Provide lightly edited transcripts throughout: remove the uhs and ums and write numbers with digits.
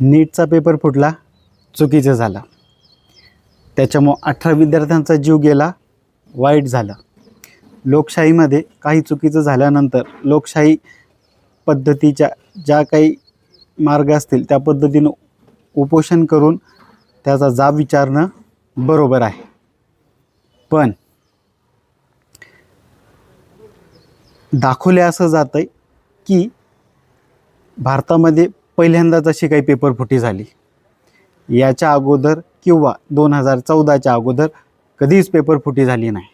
नीटचा paper फुटला, चुकीचं झालं. त्याच्यामुळं 18 विद्यार्थ्यांचा जीव गेला, वाईट झालं. लोकशाहीमध्ये काही चुकीचं झाल्यानंतर लोकशाही पद्धतीच्या ज्या काही मार्ग असतील त्या पद्धतीनं उपोषण करून त्याचा जाब विचारणं बरोबर आहे. पण दाखवले असं जातं आहे की भारतामध्ये पहिल्यांदाच अशी काही पेपरफुटी झाली. याच्या अगोदर किंवा 2014च्या अगोदर कधीच पेपरफुटी झाली नाही.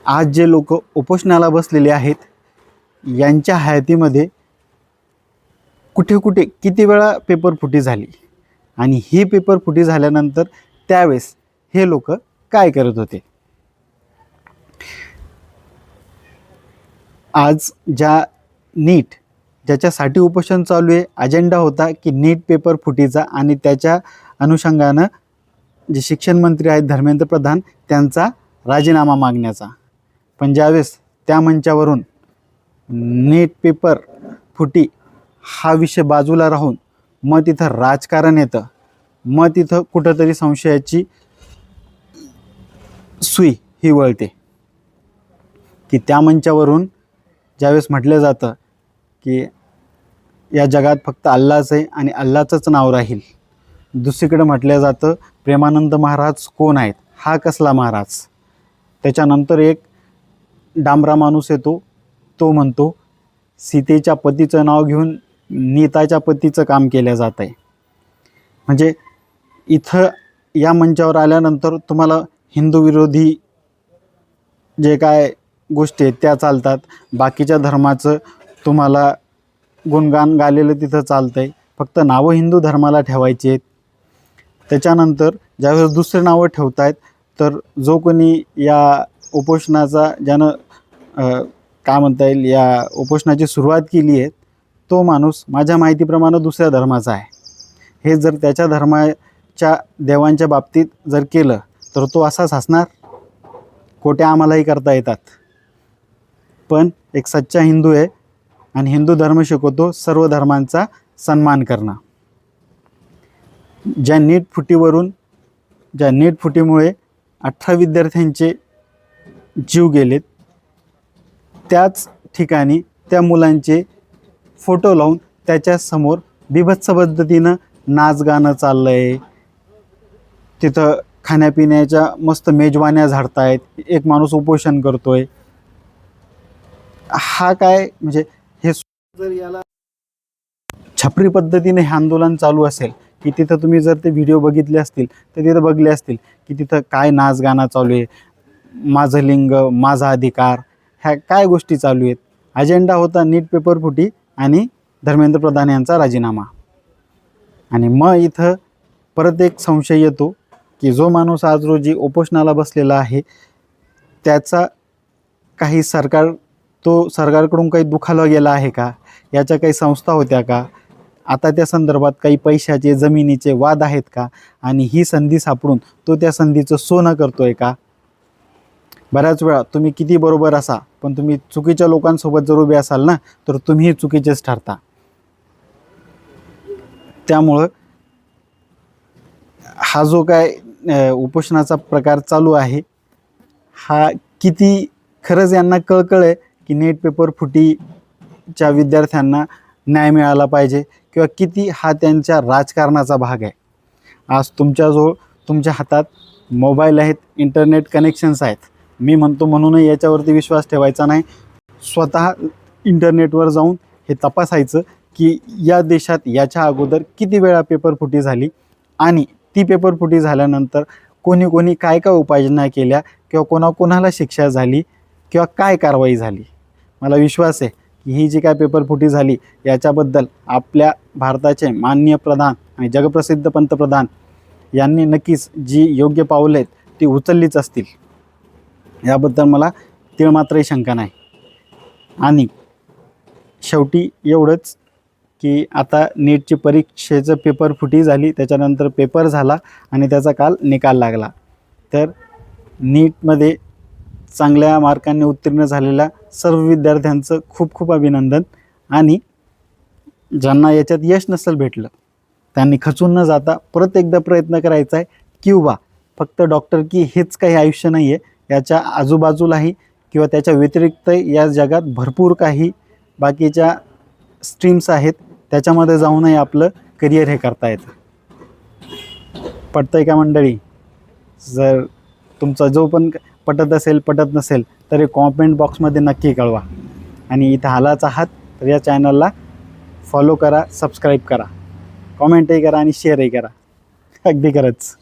आज जे लोक उपोषणाला बसलेले आहेत यांच्या हयातीमध्ये कुठे कुठे किती वेळा पेपरफुटी झाली आणि ही पेपरफुटी झाल्यानंतर त्यावेळेस हे लोक काय करत होते. आज नीट ज्याच्यासाठी उपोषण चालू आहे, अजेंडा होता की नीट पेपर फुटीचा आणि त्याच्या अनुषंगानं जे शिक्षण मंत्री आहेत धर्मेंद्र प्रधान त्यांचा राजीनामा मागण्याचा. पण ज्यावेळेस त्या मंचावरून नीट पेपर फुटी हा विषय बाजूला राहून मग तिथं राजकारण येतं, मग तिथं कुठंतरी संशयाची सुई ही वळते की त्या मंचावरून ज्यावेळेस म्हटलं जातं की या जगात फक्त अल्लाच आहे आणि अल्लाचंच नाव राहील, दुसरीकडे म्हटलं जातं प्रेमानंद महाराज कोण आहेत, हा कसला महाराज. त्याच्यानंतर एक डांबरा माणूस येतो, तो म्हणतो सीतेच्या पतीचं नाव घेऊन नीताच्या पतीचं काम केलं जात आहे. म्हणजे इथं या मंचावर आल्यानंतर तुम्हाला हिंदू विरोधी जे काय गोष्टी आहेत त्या चालतात, बाकीच्या धर्माचं तुम्हाला गुणगान गालेलं तिथं चालतं आहे, फक्त नावं हिंदू धर्माला ठेवायची आहेत. त्याच्यानंतर ज्यावेळेस दुसरे नावं ठेवत आहेत तर जो कोणी या उपोषणाचा ज्यानं काय म्हणता येईल या उपोषणाची सुरुवात केली आहे तो माणूस माझ्या माहितीप्रमाणे दुसऱ्या धर्माचा आहे. हे जर त्याच्या धर्माच्या देवांच्या बाबतीत जर केलं तर तो असाच हसणार. खोट्या आम्हालाही करता येतात, पण एक सच्चा हिंदू आहे आणि हिंदू धर्म शिकवतो सर्व धर्मांचा सन्मान करणं. ज्या नीट फुटीमुळे 18 विद्यार्थ्यांचे जीव गेलेत, त्याच ठिकाणी त्या मुलांचे फोटो लावून त्याच्यासमोर बिभत्स पद्धतीनं नाच गाणं चाललं आहे. तिथं खाण्यापिण्याच्या मस्त मेजवान्या झाडतायत, एक माणूस उपोषण करतोय. हा काय म्हणजे हे जर याला छपरी पद्धतीने हे आंदोलन चालू असेल की तिथं तुम्ही जर ते व्हिडिओ बघितले असतील तर तिथं बघले असतील की तिथं काय नाच गाणं चालू आहे, माझं लिंग माझा अधिकार, ह्या काय गोष्टी चालू आहेत. अजेंडा होता नीट पेपर फुटी आणि धर्मेंद्र प्रधान यांचा राजीनामा. आणि मग इथं परत एक संशय येतो की जो माणूस आज रोजी उपोषणाला बसलेला आहे त्याचा काही सरकारकडून काही दुखावला गेला आहे का, याच्या काही संस्था होत्या का, आता त्या संदर्भात काही पैशाचे जमिनीचे वाद आहेत का, आणि ही संधी सापडून तो त्या संधीचं सोनं करतोय का. बऱ्याच वेळा तुम्ही किती बरोबर असा पण तुम्ही चुकीच्या लोकांसोबत जर उभे असाल ना तर तुम्ही चुकीचेच ठरता. त्यामुळं हा जो काय उपोषणाचा प्रकार चालू आहे हा किती खरंच यांना कळकळ आहे की नीट पेपर फुटीच्या विद्यार्थ्यांना न्याय मिळाला पाहिजे किंवा किती हा त्यांच्या राजकारणाचा भाग आहे. आज तुमच्या हातात मोबाईल आहेत, इंटरनेट कनेक्शन्स आहेत. मी म्हणतो म्हणूनही याच्यावरती विश्वास ठेवायचा नाही. स्वतः इंटरनेटवर जाऊन हे तपासायचं की या देशात याच्या अगोदर किती वेळा पेपरफुटी झाली आणि ती पेपरफुटी झाल्यानंतर कोणी काय काय उपाययोजना केल्या किंवा कोणाला शिक्षा झाली किंवा काय कारवाई झाली. मला विश्वास आहे की ही जी काय पेपरफुटी झाली याच्याबद्दल आपल्या भारताचे माननीय प्रधान आणि जगप्रसिद्ध पंतप्रधान यांनी नक्कीच जी योग्य पावले आहेत ती उचललीच असतील, याबद्दल मला तीळमात्रही शंका नाही. आणि शेवटी एवढंच की आता नीटची परीक्षेचं पेपर फुटी झाली, त्याच्यानंतर पेपर झाला आणि त्याचा काल निकाल लागला. तर नीटमध्ये चांगल्या मार्कांनी उत्तीर्ण झालेल्या सर्व विद्यार्थ्यांचं खूप खूप अभिनंदन. आणि ज्यांना याच्यात यश नसेल भेटलं त्यांनी खचून न जाता परत एकदा प्रयत्न करायचा आहे, किंवा फक्त डॉक्टर की हेच काही आयुष्य नाही आहे, याच्या आजूबाजूलाही किंवा त्याच्या व्यतिरिक्त या जगात भरपूर काही बाकीच्या स्ट्रीम्स आहेत, त्याच्यामध्ये जाऊनही आपलं करिअर हे करता येतं. पटतंय का मंडळी? जर तुमचा जो पण पटत असेल पटत नसेल तर कॉमेंट बॉक्समध्ये नक्की कळवा. आणि इथं आलाच आहात तर या चॅनलला फॉलो करा, सबस्क्राईब करा, कॉमेंटही करा आणि शेअरही करा. अगदी खरंच.